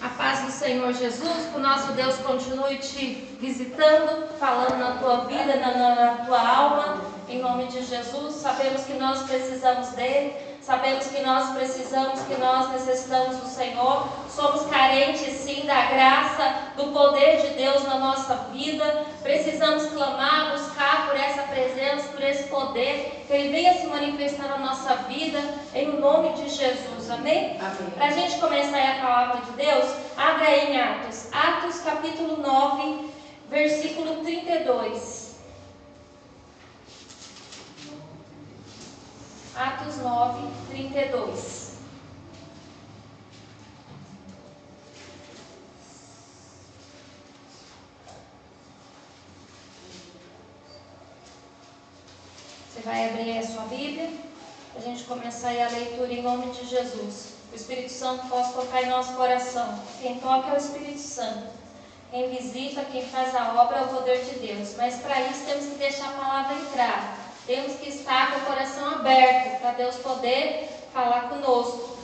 A paz do Senhor Jesus, que o nosso Deus continue te visitando, falando na tua vida, na tua alma, em nome de Jesus. Sabemos que nós precisamos dele, sabemos que nós precisamos, que nós necessitamos do Senhor. Somos carentes sim da graça, do poder de Deus na nossa vida. Precisamos clamar, buscar por essa presença, por esse poder, que ele venha se manifestar na nossa vida, em nome de Jesus, amém? Para a gente começar aí a palavra de Deus, abra aí em Atos capítulo 9, versículo 32. Atos 9, 32. Você vai abrir aí a sua Bíblia, para a gente começar aí a leitura em nome de Jesus. O Espírito Santo possa tocar em nosso coração. Quem toca é o Espírito Santo. Quem visita, quem faz a obra é o poder de Deus. Mas para isso temos que deixar a palavra entrar. Temos que estar com o coração aberto para Deus poder falar conosco.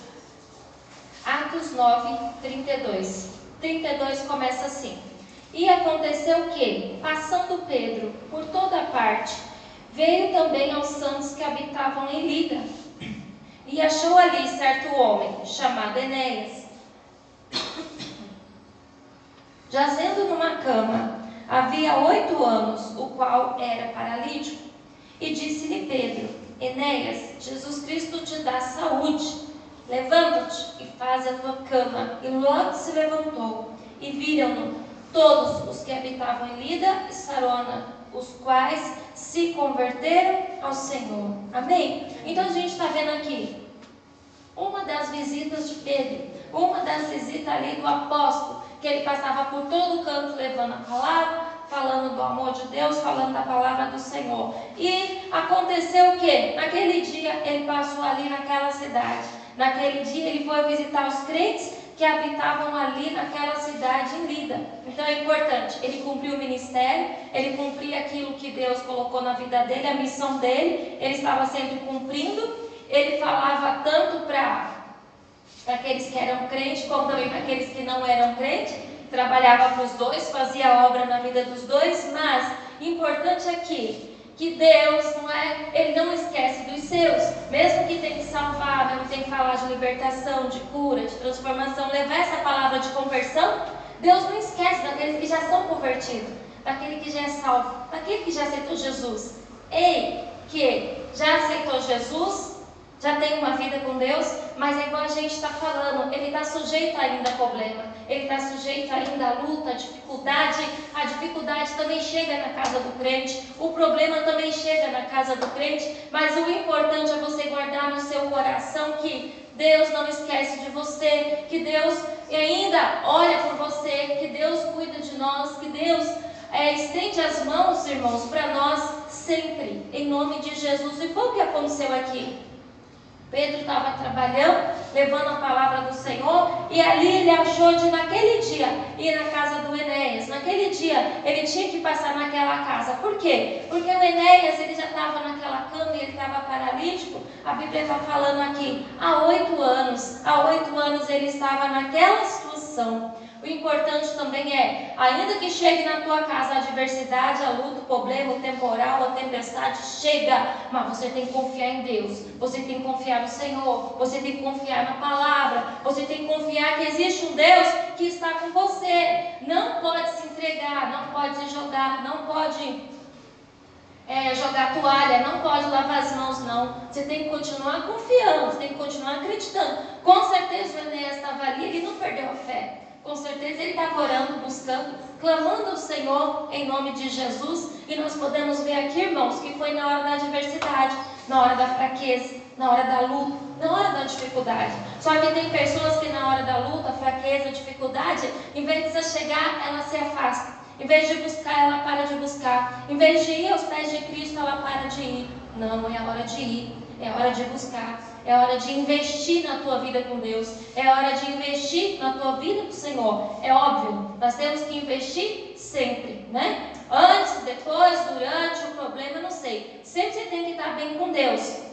Atos 9, 32. 32 começa assim. E aconteceu que, passando Pedro por toda parte, veio também aos santos que habitavam em Lida. E achou ali certo homem, chamado Enéas, jazendo numa cama, havia 8 anos, o qual era paralítico. E disse-lhe Pedro: Enéas, Jesus Cristo te dá saúde. Levanta-te e faz a tua cama. E logo se levantou. E viram-no todos os que habitavam em Lida e Sarona, os quais se converteram ao Senhor. Amém? Então a gente está vendo aqui uma das visitas de Pedro, uma das visitas ali do apóstolo, que ele passava por todo o canto levando a palavra, falando do amor de Deus, falando da palavra do Senhor. E aconteceu o quê? Naquele dia ele passou ali naquela cidade. Naquele dia ele foi visitar os crentes que habitavam ali naquela cidade em Lida. Então é importante, ele cumpriu o ministério, ele cumpria aquilo que Deus colocou na vida dele, a missão dele, ele estava sempre cumprindo. Ele falava tanto para aqueles que eram crentes, como também para aqueles que não eram crentes. Trabalhava para os dois, fazia obra na vida dos dois, mas importante aqui, que Deus Ele não esquece dos seus, mesmo que tenha que salvar, mesmo que tenha que falar de libertação, de cura, de transformação, levar essa palavra de conversão. Deus não esquece daqueles que já são convertidos, daquele que já é salvo, daquele que já aceitou Jesus. Ei, que já aceitou Jesus, já tem uma vida com Deus, mas é igual a gente está falando, ele está sujeito ainda a problema, ele está sujeito ainda a luta, a dificuldade. A dificuldade também chega na casa do crente, o problema também chega na casa do crente, mas o importante é você guardar no seu coração que Deus não esquece de você, que Deus ainda olha por você, que Deus cuida de nós, que Deus estende as mãos, irmãos, para nós sempre, em nome de Jesus. E foi o que aconteceu aqui. Pedro estava trabalhando, levando a palavra do Senhor, e ali ele achou de naquele dia ir na casa do Enéas. Naquele dia ele tinha que passar naquela casa. Por quê? Porque o Enéas ele já estava naquela cama e ele estava paralítico. A Bíblia está falando aqui, há 8 anos. Há 8 anos ele estava naquela situação. O importante também é, ainda que chegue na tua casa a adversidade, a luta, o problema, o temporal, a tempestade, chega, mas você tem que confiar em Deus, você tem que confiar no Senhor, você tem que confiar na palavra, você tem que confiar que existe um Deus que está com você. Não pode se entregar, não pode se jogar, não pode jogar toalha, não pode lavar as mãos, não. Você tem que continuar confiando, você tem que continuar acreditando. Com certeza o Enéas estava ali, ele não perdeu a fé. Com certeza ele está orando, buscando, clamando ao Senhor em nome de Jesus. E nós podemos ver aqui, irmãos, que foi na hora da adversidade, na hora da fraqueza, na hora da luta, na hora da dificuldade. Só que tem pessoas que na hora da luta, fraqueza, dificuldade, em vez de você chegar, ela se afasta. Em vez de buscar, ela para de buscar. Em vez de ir aos pés de Cristo, ela para de ir. Não, é hora de ir, é hora de buscar. É hora de investir na tua vida com Deus. É hora de investir na tua vida com o Senhor. É óbvio, nós temos que investir sempre, né? Antes, depois, durante o problema, não sei. Sempre você tem que estar bem com Deus.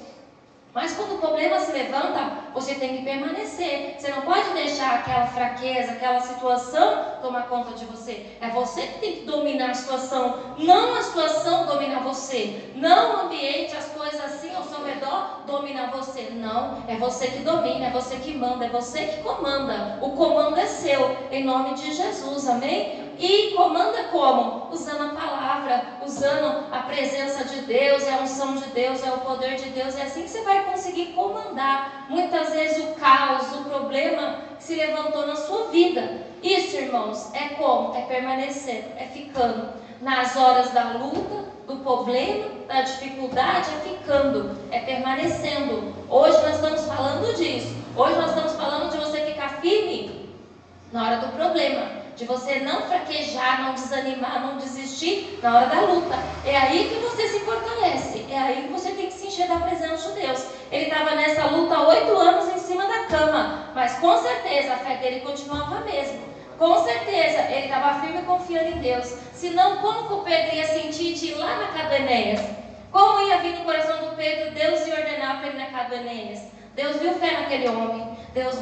Mas quando o problema se levanta, você tem que permanecer. Você não pode deixar aquela fraqueza, aquela situação tomar conta de você. É você que tem que dominar a situação, não a situação dominar você. Não o ambiente, as coisas assim ao seu redor dominar você. Não, é você que domina, é você que manda, é você que comanda. O comando é seu, em nome de Jesus, amém? E comanda como? Usando a palavra, usando a presença de Deus, é a unção de Deus, é o poder de Deus. É assim que você vai conseguir comandar muitas vezes o caos, o problema que se levantou na sua vida. Isso, irmãos, é como? É permanecendo, é ficando. Nas horas da luta, do problema, da dificuldade, é ficando, é permanecendo. Hoje nós estamos falando disso. Hoje nós estamos falando de você ficar firme na hora do problema, de você não fraquejar, não desanimar, não desistir na hora da luta. É aí que você se fortalece, é aí que você tem que se encher da presença de Deus. Ele estava nessa luta há 8 anos em cima da cama, mas com certeza a fé dele continuava a mesma. Com certeza ele estava firme confiando em Deus. Senão, como que o Pedro ia sentir de ir lá na casa do Enéas? Como ia vir no coração do Pedro, Deus ia ordenar para ele na casa do Enéas? Deus viu fé naquele homem, Deus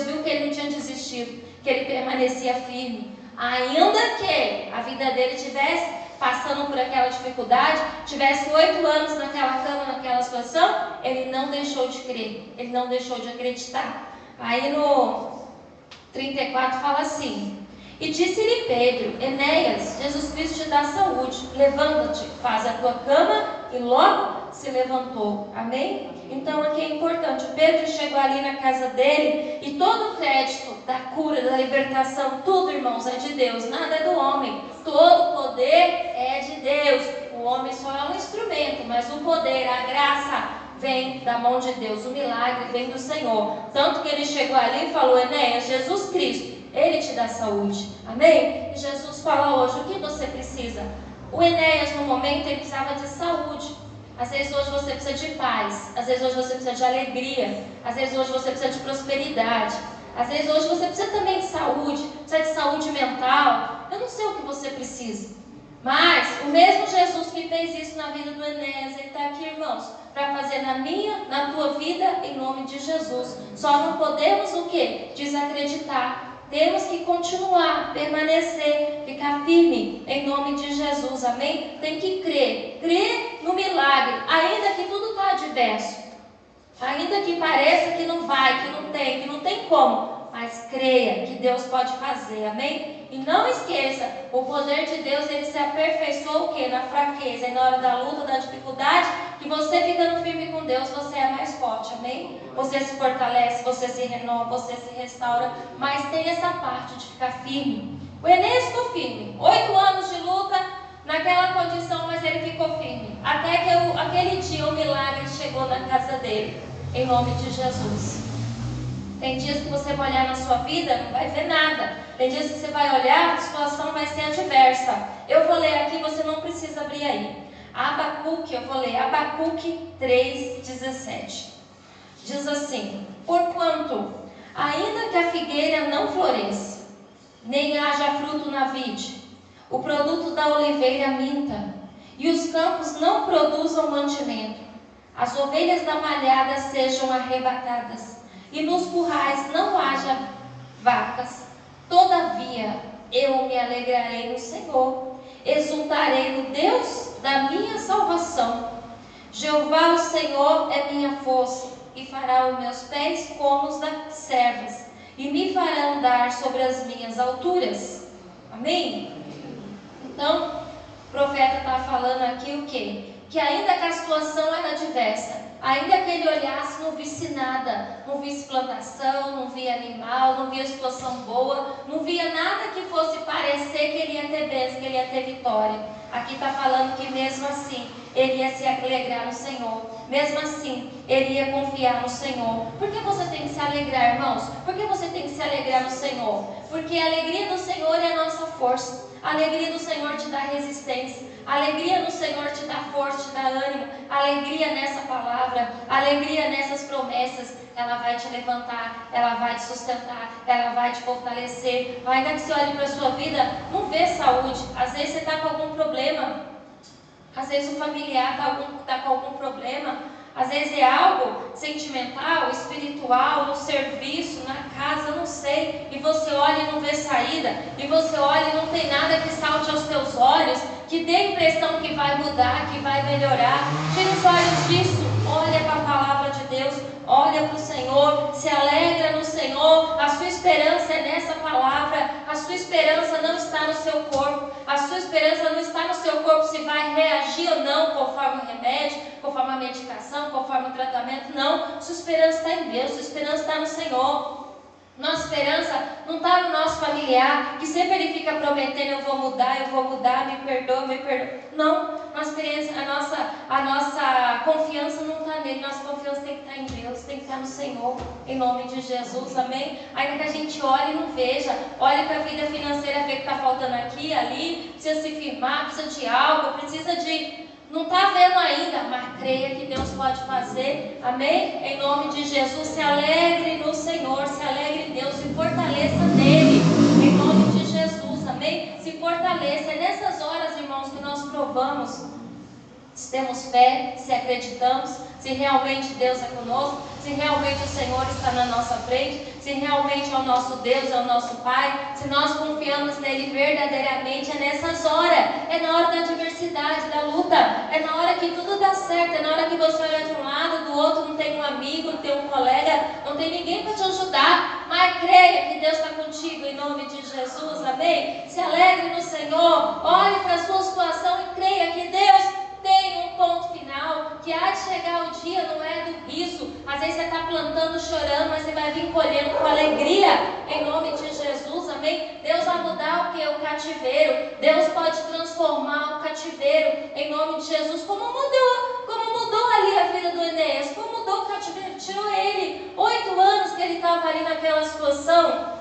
viu que ele não tinha desistido, que ele permanecia firme, ainda que a vida dele tivesse passando por aquela dificuldade, tivesse 8 anos naquela cama, naquela situação, ele não deixou de crer, ele não deixou de acreditar. Aí no 34 fala assim: e disse-lhe Pedro, Enéas, Jesus Cristo te dá saúde, levanta-te, faz a tua cama, e logo se levantou. Amém? Então aqui é importante, Pedro chegou ali na casa dele, e todo o crédito da cura, da libertação, tudo, irmãos, é de Deus, nada é do homem. Todo o poder é de Deus, o homem só é um instrumento, mas o poder, a graça vem da mão de Deus, o milagre vem do Senhor. Tanto que ele chegou ali e falou: Enéas, Jesus Cristo, ele te dá saúde. Amém? E Jesus fala hoje: o que você precisa? O Enéas, no momento, ele precisava de saúde. Às vezes hoje você precisa de paz, às vezes hoje você precisa de alegria, às vezes hoje você precisa de prosperidade, às vezes hoje você precisa também de saúde, precisa de saúde mental. Eu não sei o que você precisa, mas o mesmo Jesus que fez isso na vida do Enéas, ele está aqui, irmãos, para fazer na minha, na tua vida, em nome de Jesus. Só não podemos o quê? Desacreditar. Temos que continuar, permanecer, ficar firme em nome de Jesus, amém? Tem que crer no milagre, ainda que tudo está adverso, ainda que pareça que não vai, que não tem como, mas creia que Deus pode fazer, amém? E não esqueça, o poder de Deus, ele se aperfeiçoa o quê? Na fraqueza, e na hora da luta, da dificuldade, que você ficando firme com Deus, você é mais forte, amém? Você se fortalece, você se renova, você se restaura, mas tem essa parte de ficar firme. O Enéas ficou firme, 8 anos de luta, naquela condição, mas ele ficou firme, até que aquele dia o milagre chegou na casa dele, em nome de Jesus. Tem dias que você vai olhar na sua vida, não vai ver nada. Tem dias que você vai olhar, a situação vai ser adversa. Eu vou ler aqui, você não precisa abrir aí. Abacuque, eu vou ler Abacuque 3,17. Diz assim: porquanto, ainda que a figueira não floresça, nem haja fruto na vide, o produto da oliveira minta, e os campos não produzam mantimento, as ovelhas da malhada sejam arrebatadas, e nos currais não haja vacas, todavia eu me alegrarei no Senhor, exultarei no Deus da minha salvação. Jeová o Senhor é minha força, e fará os meus pés como os das servas, e me fará andar sobre as minhas alturas. Amém? Então, o profeta está falando aqui o quê? Que ainda que a situação era adversa, ainda que ele olhasse, não visse nada, não visse plantação, não via animal, não via situação boa, não via nada que fosse parecer que ele ia ter bênção, que ele ia ter vitória. Aqui está falando que mesmo assim, ele ia se alegrar no Senhor, mesmo assim, ele ia confiar no Senhor. Por que você tem que se alegrar, irmãos? Por que você tem que se alegrar no Senhor? Porque a alegria do Senhor é a nossa força, a alegria do Senhor te dá resistência, a alegria no Senhor te dá força, te dá ânimo, a alegria nessa palavra, a alegria nessas promessas, ela vai te levantar, ela vai te sustentar, ela vai te fortalecer. Ainda que você olhe para a sua vida, não vê saúde, às vezes você está com algum problema, às vezes o familiar está com algum problema, Às vezes é algo sentimental, espiritual, no serviço, na casa, não sei. E você olha e não vê saída. E você olha e não tem nada que salte aos teus olhos, que dê a impressão que vai mudar, que vai melhorar. Tira os olhos disso. Olha para a palavra de Deus. Olha para o Senhor. Se alegra no Senhor. A sua esperança é nessa palavra. A sua esperança não está no seu corpo. A sua esperança não está no seu corpo se vai reagir ou não conforme o remédio, conforme a medicação, conforme o tratamento. Não. Sua esperança está em Deus. Sua esperança está no Senhor. Nossa esperança não está no nosso familiar, que sempre ele fica prometendo: eu vou mudar, me perdoa, me perdoa. Não, a nossa confiança não está nele, nossa confiança tem que estar em Deus, tem que estar no Senhor, em nome de Jesus, amém? Ainda que a gente olhe e não veja, olhe para a vida financeira, vê que está faltando aqui, ali, precisa se firmar, precisa de algo, precisa de... Não está vendo ainda, mas creia que Deus pode fazer, amém? Em nome de Jesus, se alegre no Senhor, se alegre em Deus, se fortaleça nele, em nome de Jesus, amém? Se fortaleça. É nessas horas, irmãos, que nós provamos se temos fé, se acreditamos, se realmente Deus é conosco, se realmente o Senhor está na nossa frente, se realmente é o nosso Deus, é o nosso Pai, se nós confiamos nele verdadeiramente. É nessas horas, é na hora da adversidade, da luta, é na hora que tudo dá certo, é na hora que você olha de um lado, do outro, não tem um amigo, não tem um colega, não tem ninguém para te ajudar, mas creia que Deus está contigo, em nome de Jesus, amém? Se alegre no Senhor, olhe para a sua situação e creia que Deus tem um ponto final, que há de chegar o dia, não é do riso. Às vezes você está plantando, chorando, mas você vai vir colhendo com alegria, em nome de Jesus, amém? Deus vai mudar o que? O cativeiro. Deus pode transformar o cativeiro, em nome de Jesus, como mudou ali a vida do Enéas, como mudou o cativeiro, tirou ele, 8 anos que ele estava ali naquela situação,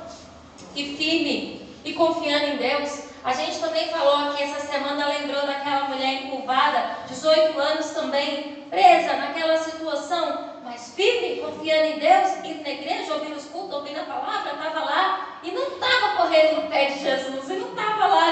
e firme, e confiando em Deus. A gente também falou aqui essa semana, lembrou daquela mulher encurvada, 18 anos também, presa naquela situação, mas firme, confiando em Deus, indo na igreja, ouvindo os cultos, ouvindo a palavra, estava lá, e não estava correndo no pé de Jesus, e não estava lá,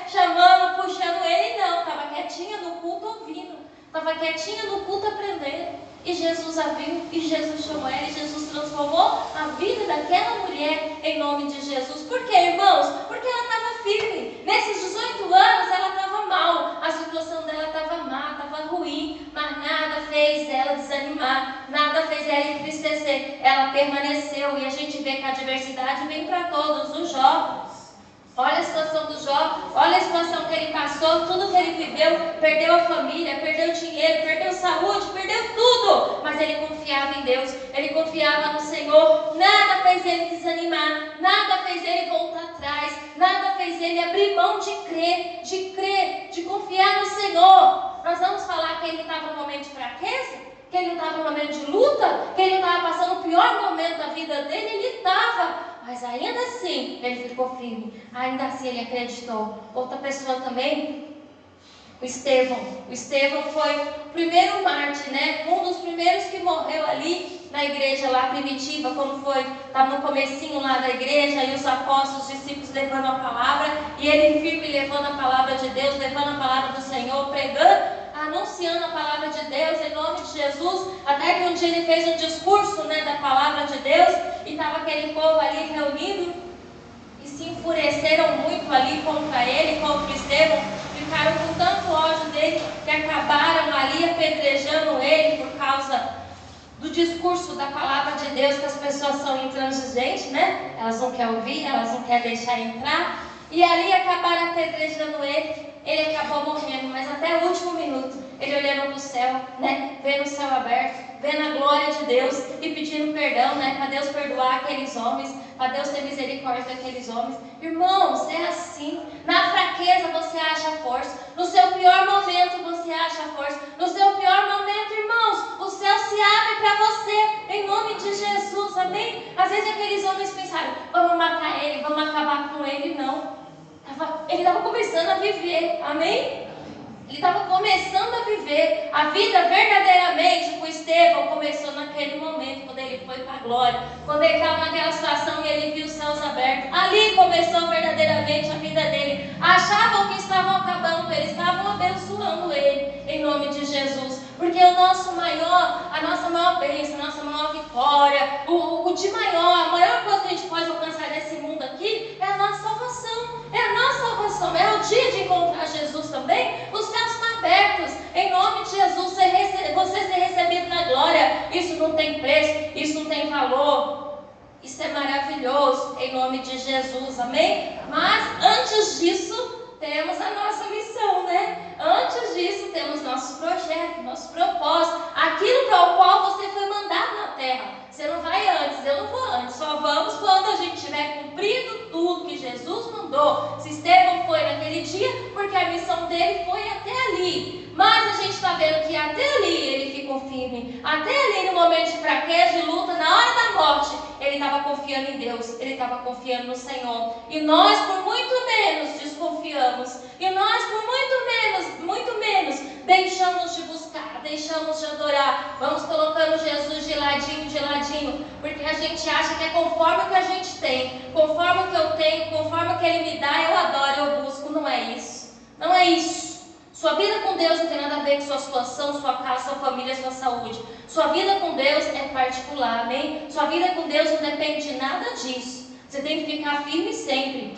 chamando, puxando ele, não, estava quietinha no culto ouvindo, estava quietinha no culto aprendendo. E Jesus a viu, e Jesus chamou ela, e Jesus transformou a vida daquela mulher, em nome de Jesus. Por quê, irmãos? Porque ela estava firme. Nesses 18 anos ela estava mal, a situação dela estava má, estava ruim, mas nada fez ela desanimar, nada fez ela entristecer. Ela permaneceu, e a gente vê que a adversidade vem para todos os jovens. Olha a situação do Jó, olha a situação que ele passou, tudo que ele viveu, perdeu a família, perdeu dinheiro, perdeu saúde, perdeu tudo, mas ele confiava em Deus, ele confiava no Senhor, nada fez ele desanimar, nada fez ele voltar atrás, nada fez ele abrir mão de crer, de confiar no Senhor. Nós vamos falar que ele estava num momento de fraqueza? Que ele não estava num momento de luta? Que ele não estava passando o pior momento da vida dele? Ele estava. Mas ainda assim, ele ficou firme. Ainda assim, ele acreditou. Outra pessoa também, o Estevão. O Estevão foi o primeiro mártir, um dos primeiros que morreu ali na igreja lá primitiva, como foi, estava no comecinho lá da igreja, e os apóstolos, os discípulos levando a palavra, e ele firme levando a palavra de Deus, levando a palavra do Senhor, pregando, anunciando a palavra de Deus em nome de Jesus, até que um dia ele fez um discurso da palavra de Deus, e estava aquele povo ali reunido, e se enfureceram muito ali contra ele, contra Estevão, ficaram com tanto ódio dele, que acabaram ali apedrejando ele por causa do discurso da palavra de Deus, que as pessoas são intransigentes, elas não querem ouvir, elas não querem deixar entrar, e ali acabaram apedrejando ele acabou morrendo, mas até o último minuto, ele olhando para o céu, vendo o céu aberto, vendo a glória de Deus e pedindo perdão, para Deus perdoar aqueles homens, para Deus ter misericórdia daqueles homens. Irmãos, é assim, na fraqueza você acha força, no seu pior momento você acha força, no seu pior momento, irmãos, o céu se abre para você, em nome de Jesus, amém? Às vezes aqueles homens pensaram, vamos matar ele, vamos acabar com ele, não. Ele estava começando a viver, amém? Ele estava começando a viver a vida verdadeiramente. O Estevão começou naquele momento, quando ele foi para a glória, quando ele estava naquela situação e ele viu os céus abertos. Ali começou verdadeiramente a vida dele, a achavam que estavam acabando ele, estavam abençoando ele, em nome de Jesus. Porque a nossa maior bênção, a nossa maior vitória, o de maior, a maior coisa que a gente pode alcançar nesse mundo aqui é a nossa salvação. É a nossa salvação. É o dia de encontrar Jesus também. Os céus estão abertos. Em nome de Jesus, você ser recebido na glória. Isso não tem preço, isso não tem valor. Isso é maravilhoso, em nome de Jesus, amém? Mas antes disso, temos a nossa missão, né? Antes disso, temos nosso projeto, nosso propósito, aquilo para o qual você foi mandado na terra. Você não vai antes, eu não vou antes, só vamos quando a gente tiver cumprido tudo que Jesus mandou. Se Estevão foi naquele dia, porque a missão dele foi até ali. Mas a gente está vendo que até ali ele ficou firme. Até ali no momento de fraqueza, de luta, na hora da morte, ele estava confiando em Deus, ele estava confiando no Senhor. E nós, por muito menos, desconfiamos. E nós, por muito menos, deixamos de buscar, deixamos de adorar. Vamos colocando Jesus de ladinho, porque a gente acha que é conforme o que a gente tem, conforme o que eu tenho, conforme o que Ele me dá, eu adoro, eu busco. Não é isso. Não é isso. Sua vida com Deus não tem nada a ver com sua situação, sua casa, sua família, sua saúde. Sua vida com Deus é particular, amém? Sua vida com Deus não depende de nada disso. Você tem que ficar firme sempre.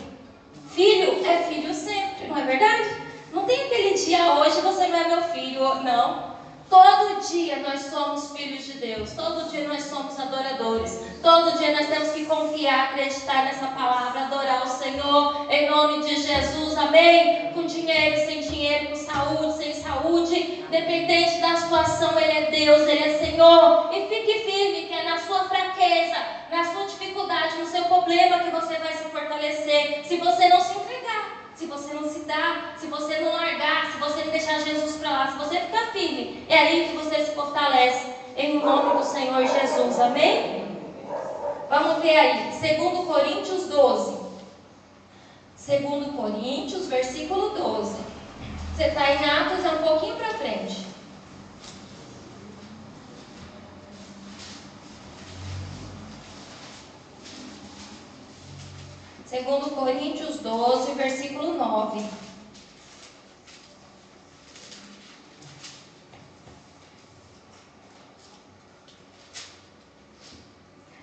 Filho é filho sempre, não é verdade? Não tem aquele dia, hoje você não é meu filho, não. Todo dia nós somos filhos de Deus. Todo dia nós somos adoradores. Todo dia nós temos que confiar, acreditar nessa palavra, adorar o Senhor, em nome de Jesus, amém? Com dinheiro, sem dinheiro, com saúde, sem saúde, dependente da situação, Ele é Deus, Ele é Senhor. E fique firme, que é na sua fraqueza, na sua dificuldade, no seu problema que você vai se fortalecer. Se você não se entregar, se você não se dar, se você não largar, se você não deixar Jesus para lá, se você ficar firme, é aí que você se fortalece, em nome do Senhor Jesus, amém? Vamos ver aí, 2 Coríntios 12. 2 Coríntios, versículo 12. Você está em Atos, é um pouquinho para frente. Segundo Coríntios 12, versículo 9.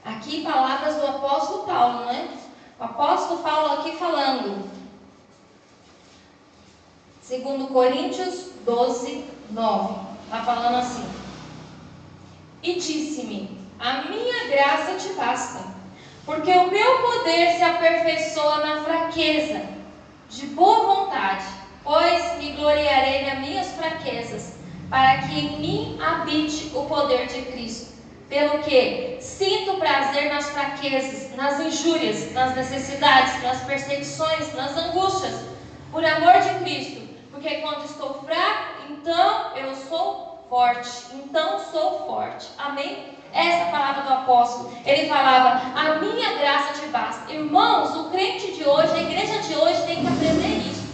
Aqui palavras do apóstolo Paulo, né? O apóstolo Paulo aqui falando. 2 Coríntios 12, 9. Está falando assim. E disse-me, a minha graça te basta, porque o meu poder se aperfeiçoa na fraqueza, de boa vontade, pois me gloriarei nas minhas fraquezas, para que em mim habite o poder de Cristo. Pelo que sinto prazer nas fraquezas, nas injúrias, nas necessidades, nas perseguições, nas angústias, por amor de Cristo, porque quando estou fraco, então eu sou forte. Então sou forte. Amém? Essa é a palavra do apóstolo. Ele falava, a minha graça te basta. Irmãos, o crente de hoje, a igreja de hoje tem que aprender isso.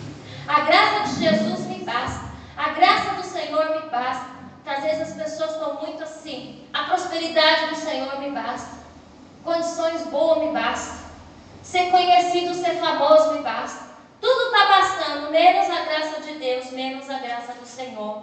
A graça de Jesus me basta. A graça do Senhor me basta. Porque às vezes as pessoas estão muito assim. A prosperidade do Senhor me basta. Condições boas me basta. Ser conhecido, ser famoso me basta. Tudo está bastando, menos a graça de Deus, menos a graça do Senhor.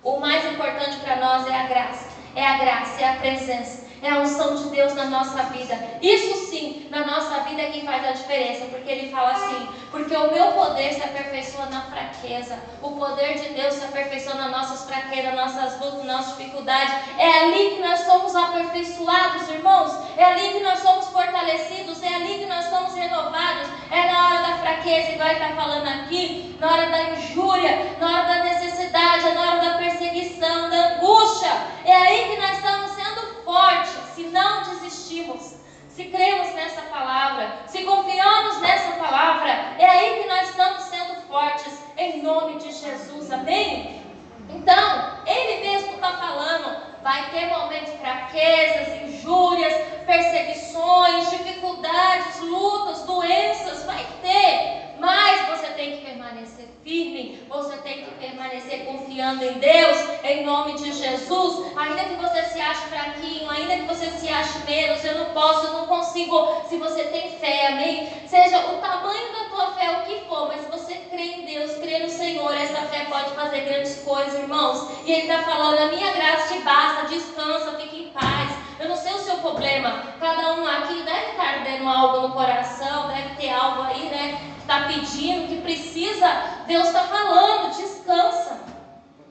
O mais importante para nós é a graça. É a graça, é a presença, é a unção de Deus na nossa vida. Isso sim, na nossa vida é que faz a diferença. Porque Ele fala assim, porque o meu poder se aperfeiçoa na fraqueza. O poder de Deus se aperfeiçoa nas nossas fraquezas, nossas lutas, nossas dificuldades. É ali que nós somos aperfeiçoados, irmãos. É ali que nós somos fortalecidos. É ali que nós somos renovados. É na hora da fraqueza, igual Ele está falando aqui, na hora da injúria, na hora da necessidade, na hora da perseguição, da angústia. É aí que nós estamos sendo fortes, se não desistimos, se cremos nessa palavra, se confiamos nessa palavra, é aí que nós estamos sendo fortes, em nome de Jesus, amém? Então, Ele mesmo está falando, vai ter momentos de fraquezas, injúrias, perseguições, dificuldades, lutas, doenças, vai ter, mas você tem que permanecer firme, você tem que permanecer confiando em Deus, em nome de Jesus. Ainda que você se ache fraquinho, ainda que você se ache menos, eu não posso, eu não consigo. Se você tem fé, amém? Seja o tamanho da tua fé, o que for, mas se você crê em Deus, crê no Senhor, essa fé pode fazer grandes coisas, irmãos. E Ele está falando, a minha graça te basta, descansa, fique em paz. Eu não sei o seu problema, cada um aqui deve estar dando algo no coração, deve ter algo aí, né, que está pedindo, que precisa. Deus está falando, descansa,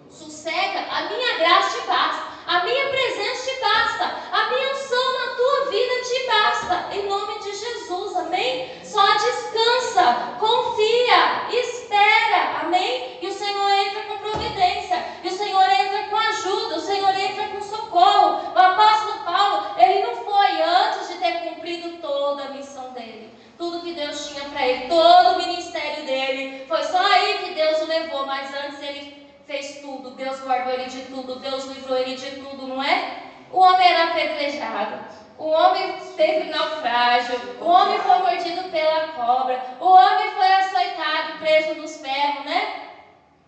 sossega, a minha graça te basta, a minha presença te basta, a minha unção na tua vida te basta, em nome de Jesus, amém? Só descansa, confia, espera, amém? E o Senhor entra com providência, e o Senhor entra com ajuda, o Senhor entra com socorro. O apóstolo Paulo, ele não foi antes de ter cumprido toda a missão dele, tudo que Deus tinha para ele, todo o ministério dele, foi só aí que Deus o levou, mas antes ele fez tudo, Deus guardou ele de tudo, Deus livrou ele de tudo, não é? O homem era apedrejado, o homem teve naufrágio, o homem foi mordido pela cobra, o homem foi açoitado, preso nos ferros, né?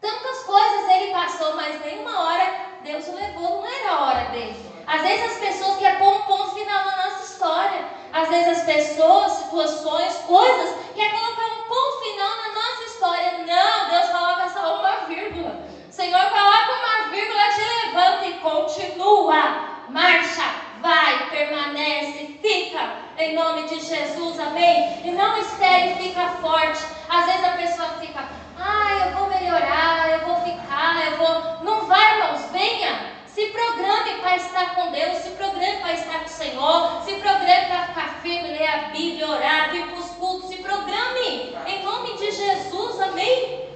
Tantas coisas ele passou, mas nenhuma hora Deus o levou, não era a hora dele. Às vezes as pessoas querem pôr um ponto final na nossa história. Às vezes as pessoas, situações, coisas, querem colocar um ponto final na nossa história. Não, Deus coloca só uma vírgula. O Senhor coloca uma vírgula, te levanta e continua. Marcha, vai, permanece, fica, em nome de Jesus, amém? E não espere, fica forte. Às vezes a pessoa fica, eu vou melhorar, eu vou ficar, eu vou... Não vai, irmãos, venha. Se programe para estar com Deus, se programe para estar com o Senhor, se programe para ficar firme, ler a Bíblia, orar, vir para os cultos, se programe, em nome de Jesus, amém?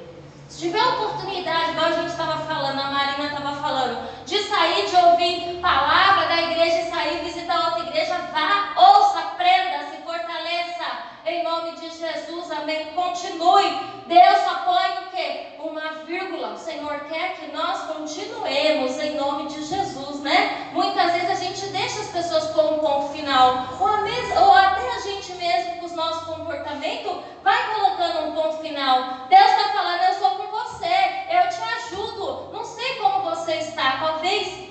Se tiver oportunidade, igual a gente estava falando, a Marina estava falando, de sair, de ouvir palavra da igreja e sair visitar outra igreja, vá, ouça, aprenda, se fortaleça, em nome de Jesus, amém? Continue. Deus só põe o quê? Uma vírgula. O Senhor quer que nós continuemos, em nome de Jesus, né? Muitas vezes a gente deixa as pessoas com um ponto final, ou até a gente mesmo, com os nossos comportamentos, vai colocando um ponto final. Deus está falando, eu sou com você, eu te ajudo. Não sei como você está, talvez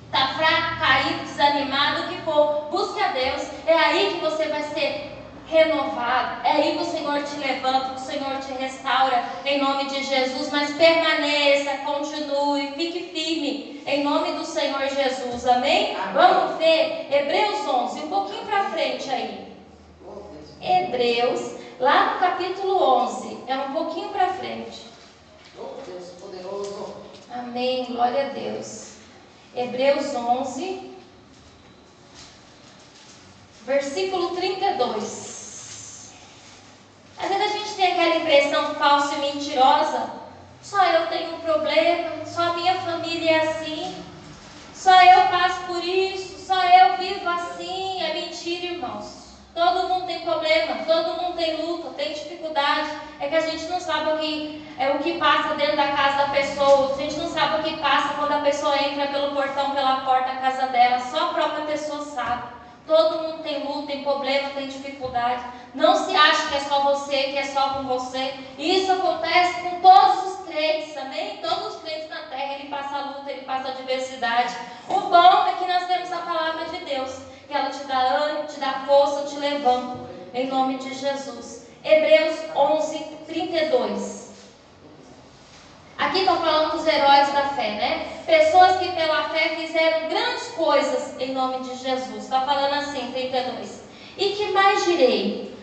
está fraco, caído, desanimado, o que for. Busque a Deus, é aí que você vai ser renovado, é aí que o Senhor te levanta, que o Senhor te restaura, em nome de Jesus. Mas permaneça, continue, fique firme, em nome do Senhor Jesus, amém? Vamos ver Hebreus 11, um pouquinho para frente aí. Hebreus, lá no capítulo 11, é um pouquinho para frente. Deus poderoso. Amém, glória a Deus. Hebreus 11, versículo 32. Às vezes a gente tem aquela impressão falsa e mentirosa, só eu tenho um problema, só a minha família é assim, só eu passo por isso, só eu vivo assim. É mentira, irmãos. Todo mundo tem problema, todo mundo tem luta, tem dificuldade. É que a gente não sabe o que passa dentro da casa da pessoa. A gente não sabe o que passa quando a pessoa entra pelo portão, pela porta da casa dela. Só a própria pessoa sabe. Todo mundo tem luta, tem problema, tem dificuldade. Não se ache que é só você, que é só com você. Isso acontece com todos os crentes, amém? Todos os crentes na terra, ele passa luta, ele passa adversidade. O bom é que nós temos a palavra de Deus, que ela te dá ânimo, te dá força, te levanta, em nome de Jesus. Hebreus 11, 32. Aqui está falando dos heróis da fé, né? Pessoas que pela fé fizeram grandes coisas em nome de Jesus. Está falando assim, 32. E que mais direi?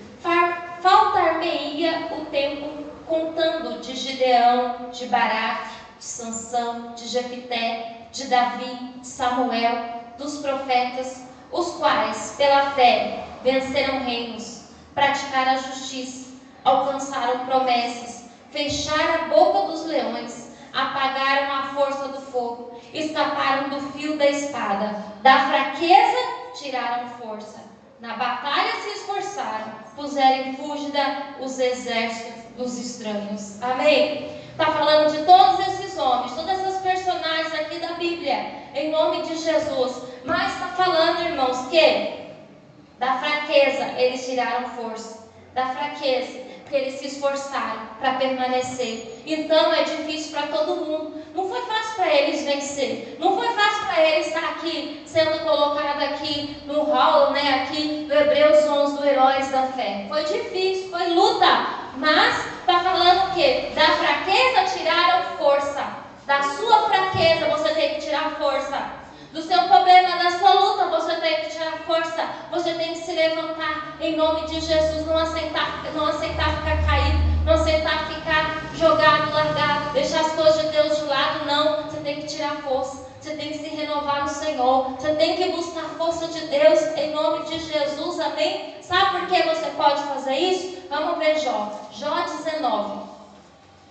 Faltar-me-ia o tempo contando de Gideão, de Baraque, de Sansão, de Jefité, de Davi, de Samuel, dos profetas, os quais, pela fé, venceram reinos, praticaram a justiça, alcançaram promessas, fecharam a boca dos leões, apagaram a força do fogo, escaparam do fio da espada, da fraqueza tiraram força, na batalha se esforçaram, puseram em fúgida os exércitos dos estranhos. Amém? Está falando de todos esses homens, todas essas personagens aqui da Bíblia, em nome de Jesus. Mas está falando, irmãos, que da fraqueza eles tiraram força, da fraqueza que eles se esforçaram para permanecer. Então é difícil para todo mundo, Não foi fácil para eles vencer. Não foi fácil para eles estar aqui, sendo colocado aqui no hall, né, aqui do Hebreus 11, do Heróis da Fé. Foi difícil, foi luta. Mas está falando o quê? Da fraqueza tiraram força. Da sua fraqueza você tem que tirar força. Do seu problema, da sua luta, você tem que tirar força. Você tem que se levantar em nome de Jesus. Não aceitar ficar caído. Não aceitar ficar jogado, largado. Deixar as coisas de Deus de lado. Não, você tem que tirar força. Você tem que se renovar no Senhor. Você tem que buscar a força de Deus em nome de Jesus. Amém? Sabe por que você pode fazer isso? Vamos ver Jó. Jó 19.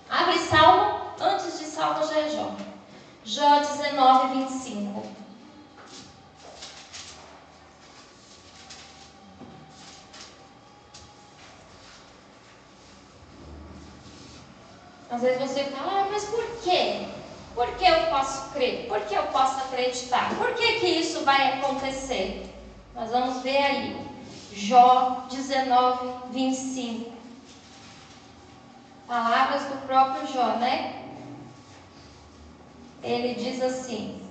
Abre Salmo. Antes de Salmo já é Jó. Jó 19, 25. Às vezes você fala, mas por quê? Por que eu posso crer? Por que eu posso acreditar? Por que isso vai acontecer? Nós vamos ver aí. Jó 19, 25. Palavras do próprio Jó, né? Ele diz assim: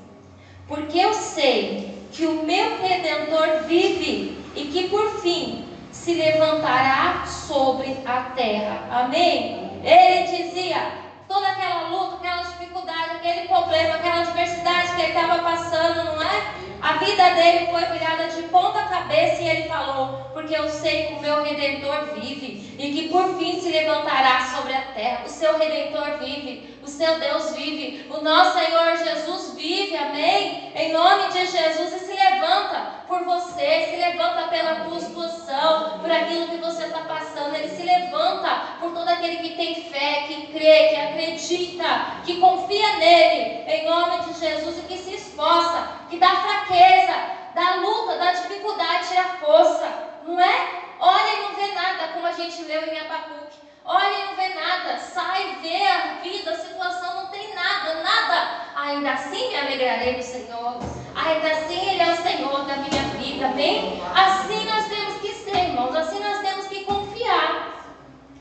porque eu sei que o meu Redentor vive e que por fim se levantará sobre a terra. Amém? Ele dizia, toda aquela luta, aquela dificuldade, aquele problema, aquela adversidade que ele estava passando, não é? A vida dele foi virada de ponta cabeça e ele falou, porque eu sei que o meu Redentor vive e que por fim se levantará sobre a terra. O seu Redentor vive, o seu Deus vive, o nosso Senhor Jesus vive, amém? Em nome de Jesus, e se levanta por você, se levanta pela tua situação, por aquilo que você está passando. Ele se levanta por todo aquele que tem fé, que crê, que acredita, que confia nele, em nome de Jesus, e que se esforça, que dá fraqueza, da luta, da dificuldade, tira força, não é? Olha e não vê nada, como a gente leu em Abacuque. Olha e não vê nada, sai, vê a vida, a situação, não tem nada, nada. Ainda assim me alegrarei no Senhor. Ainda assim Ele é o Senhor da minha vida, amém? Assim nós temos que ser, irmãos, assim nós temos que confiar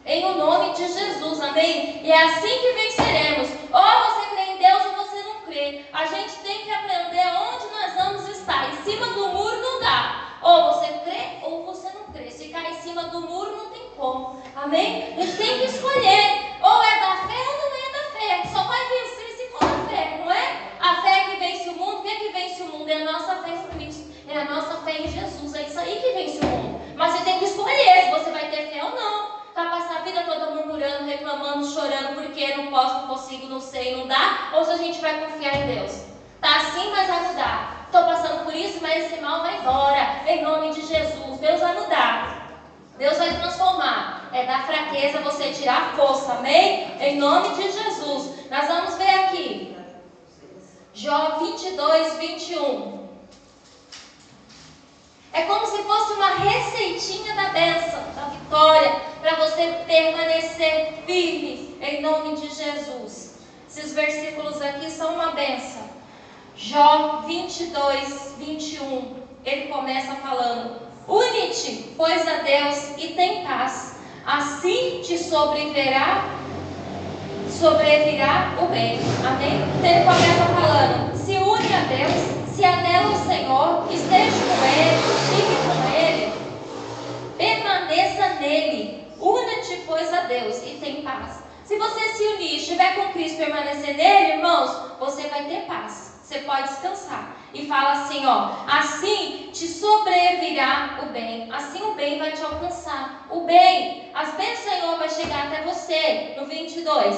em o nome de Jesus, amém? E é assim que venceremos. Ou você crê em Deus ou você não crê. A gente tem que aprender onde nós vamos estar. Em cima do muro não dá. Ou você crê ou você não crê. Se ficar em cima do muro não tem como, amém? A gente tem que escolher. Ou é da fé ou não é da fé. Só vai vencer se for da fé, não é? A fé que vence o mundo. O que é que vence o mundo? É a nossa fé em Cristo. É a nossa fé em Jesus. É isso aí que vence o mundo. Mas você tem que escolher se você vai ter fé ou não. Vai passar a vida toda murmurando, reclamando, chorando, porque não posso, não consigo, não sei, não dá, ou se a gente vai confiar em Deus. Tá assim, mas vai mudar. Estou passando por isso, mas esse mal vai embora. Em nome de Jesus, Deus vai mudar. Deus vai transformar. É da fraqueza você tirar força, amém? Em nome de Jesus. Nós vamos ver aqui. Jó 22, 21. É como se fosse uma receitinha da bênção, da vitória, para você permanecer firme em nome de Jesus. Esses versículos aqui são uma bênção. Jó 22, 21, ele começa falando: une-te, pois, a Deus e tem paz, assim te sobrevirá o bem. Amém? Então ele começa falando: se une a Deus, se anela o Senhor, esteja com Ele, fique com Ele, permaneça nele. Une-te, pois, a Deus e tem paz. Se você se unir, estiver com Cristo, permanecer nele, irmãos, você vai ter paz. Você pode descansar. E fala assim, ó: assim te sobrevirá o bem. Assim o bem vai te alcançar. O bem, as bênçãos do Senhor vai chegar até você. No 22,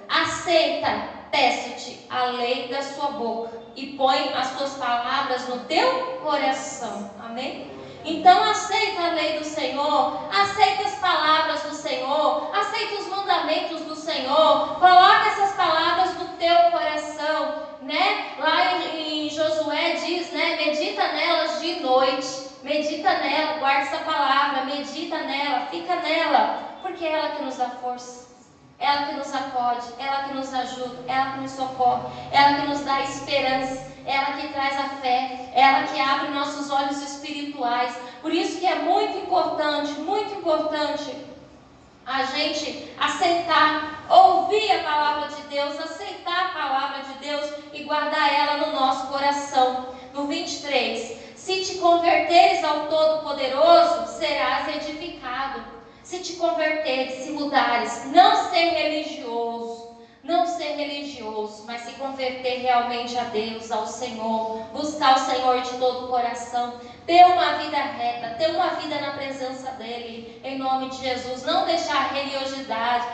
aceita, peço-te a lei da sua boca e põe as suas palavras no teu coração. Amém? Então aceita a lei do Senhor, aceita as palavras do Senhor, aceita os mandamentos do Senhor, coloca essas palavras no teu coração, né? Lá em Josué diz, né? Medita nelas de noite, medita nela, guarda essa palavra, medita nela, fica nela, porque é ela que nos dá força. Ela que nos acode, ela que nos ajuda, ela que nos socorre, ela que nos dá esperança, ela que traz a fé, ela que abre nossos olhos espirituais. Por isso que é muito importante a gente aceitar, ouvir a palavra de Deus, aceitar a palavra de Deus e guardar ela no nosso coração. No 23, se te converteres ao Todo-Poderoso, serás edificado. Se te converteres, se mudares, não ser religioso, mas se converter realmente a Deus, ao Senhor, buscar o Senhor de todo o coração, ter uma vida reta, ter uma vida na presença dEle, em nome de Jesus. Não deixar religiosidade,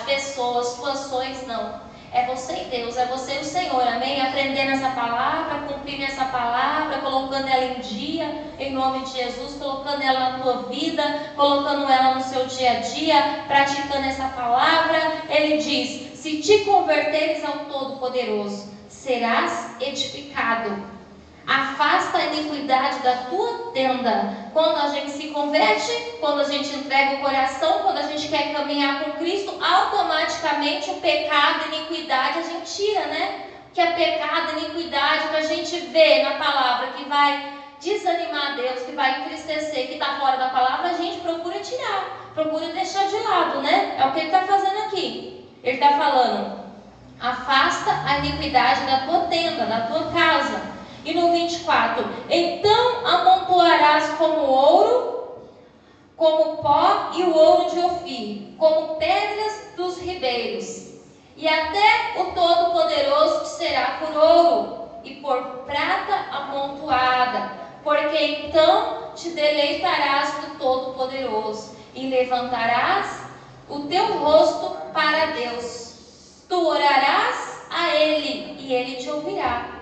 pessoas, situações, não. É você e Deus, é você e o Senhor, amém? Aprendendo essa palavra, cumprindo essa palavra, colocando ela em dia, em nome de Jesus, colocando ela na tua vida, colocando ela no seu dia a dia, praticando essa palavra. Ele diz: se te converteres ao Todo-Poderoso, serás edificado. Afasta a iniquidade da tua tenda. Quando a gente se converte, quando a gente entrega o coração, quando a gente quer caminhar com Cristo, automaticamente o pecado, a iniquidade a gente tira, né? Que é pecado, iniquidade, que a gente vê na palavra que vai desanimar Deus, que vai entristecer, que está fora da palavra, a gente procura tirar, procura deixar de lado, né? É o que ele está fazendo aqui. Ele está falando: afasta a iniquidade da tua tenda, da tua casa. E no 24, então amontoarás como ouro, como pó e o ouro de Ofir, como pedras dos ribeiros, e até o Todo-Poderoso te será por ouro e por prata amontoada, porque então te deleitarás do Todo-Poderoso e levantarás o teu rosto para Deus. Tu orarás a Ele e Ele te ouvirá.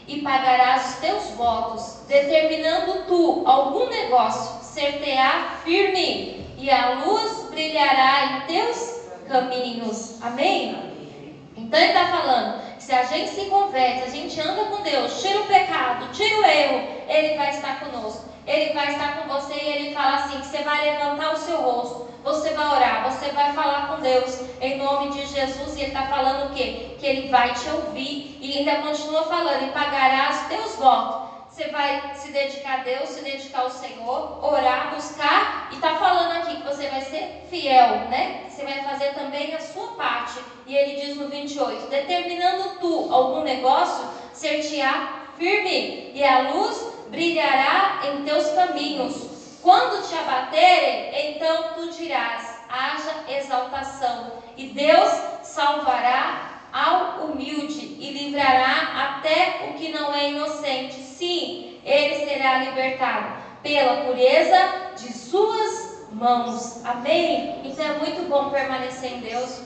E pagarás os teus votos, determinando tu algum negócio, ser-te-á firme, e a luz brilhará em teus caminhos. Amém? Então ele está falando que se a gente se converte, a gente anda com Deus, tira o pecado, tira o erro, Ele vai estar conosco. Ele vai estar com você e Ele fala assim, que você vai levantar o seu rosto, você vai orar, você vai falar com Deus em nome de Jesus. E Ele está falando o quê? Que Ele vai te ouvir. E ainda continua falando: e pagarás os teus votos. Você vai se dedicar a Deus, se dedicar ao Senhor, orar, buscar. E está falando aqui que você vai ser fiel, né? Você vai fazer também a sua parte. E Ele diz no 28, determinando tu algum negócio, ser-te-á firme, e a luz brilhará em teus caminhos. Quando te abaterem, então tu dirás: haja exaltação. E Deus salvará ao humilde e livrará até o que não é inocente. Sim, ele será libertado pela pureza de suas mãos. Amém? Então é muito bom permanecer em Deus,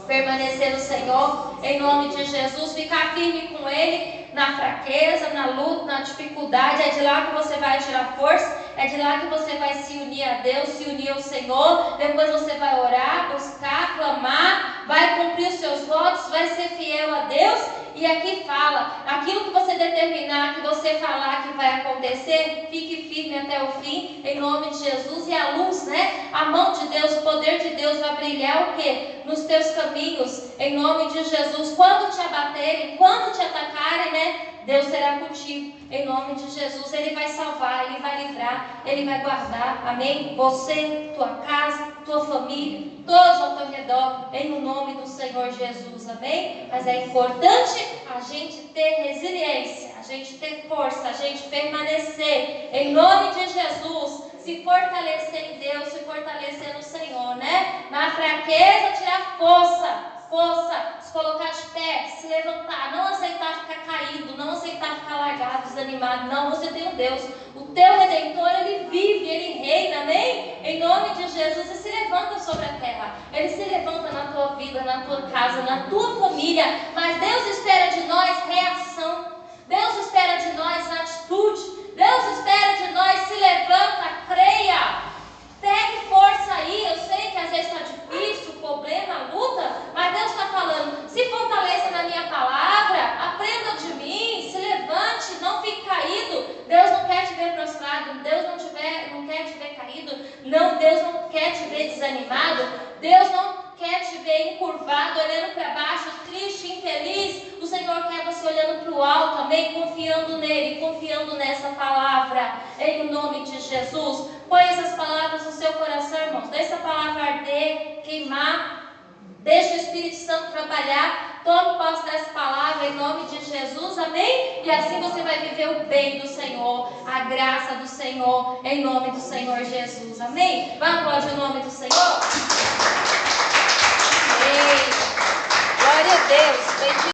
permanecer no Senhor, em nome de Jesus, ficar firme com Ele na fraqueza, na luta, na dificuldade. É de lá que você vai tirar força, é de lá que você vai se unir a Deus, se unir ao Senhor. Depois você vai orar, buscar, clamar, vai cumprir os seus votos, vai ser fiel a Deus. E aqui fala, aquilo que você determinar, que você falar que vai acontecer, fique firme até o fim, em nome de Jesus. E a luz, né? A mão de Deus, o poder de Deus vai brilhar o quê? Nos teus caminhos, em nome de Jesus. Quando te abaterem, quando te atacarem, né? Deus será contigo, em nome de Jesus. Ele vai salvar, Ele vai livrar, Ele vai guardar, amém? Você, tua casa, tua família, todos ao teu redor, em nome do Senhor Jesus, amém? Mas é importante a gente ter resiliência, a gente ter força, a gente permanecer, em nome de Jesus, se fortalecer em Deus, se fortalecer no Senhor, né? Na fraqueza, tirar força, se colocar de pé, se levantar, não aceitar ficar caído, não aceitar ficar largado, desanimado. Não, você tem um Deus, o teu Redentor, Ele vive, Ele reina, amém? Em nome de Jesus, Ele se levanta sobre a terra, Ele se levanta na tua vida, na tua casa, na tua família. Mas Deus espera de nós reação, Deus espera de nós atitude, Deus espera de nós: se levanta, creia. Pegue força aí. Eu sei que às vezes está difícil, problema, luta, mas Deus está falando: se fortaleça na minha palavra, aprenda de mim, se levante, não fique caído. Deus não quer te ver prostrado, Deus não quer te ver caído, não, Deus não quer te ver desanimado, Deus não quer te ver encurvado, olhando para baixo, triste, infeliz. O Senhor quer você olhando para o alto, amém? Confiando nele, confiando nessa palavra, em nome de Jesus. Põe essas palavras no seu coração, irmãos. Deixa o Espírito Santo trabalhar. Tome posse dessa palavra em nome de Jesus, amém? E assim você vai viver o bem do Senhor, a graça do Senhor, em nome do Senhor Jesus, amém? Vamos aplaudir o nome do Senhor. Amém. Glória a Deus. Bendito.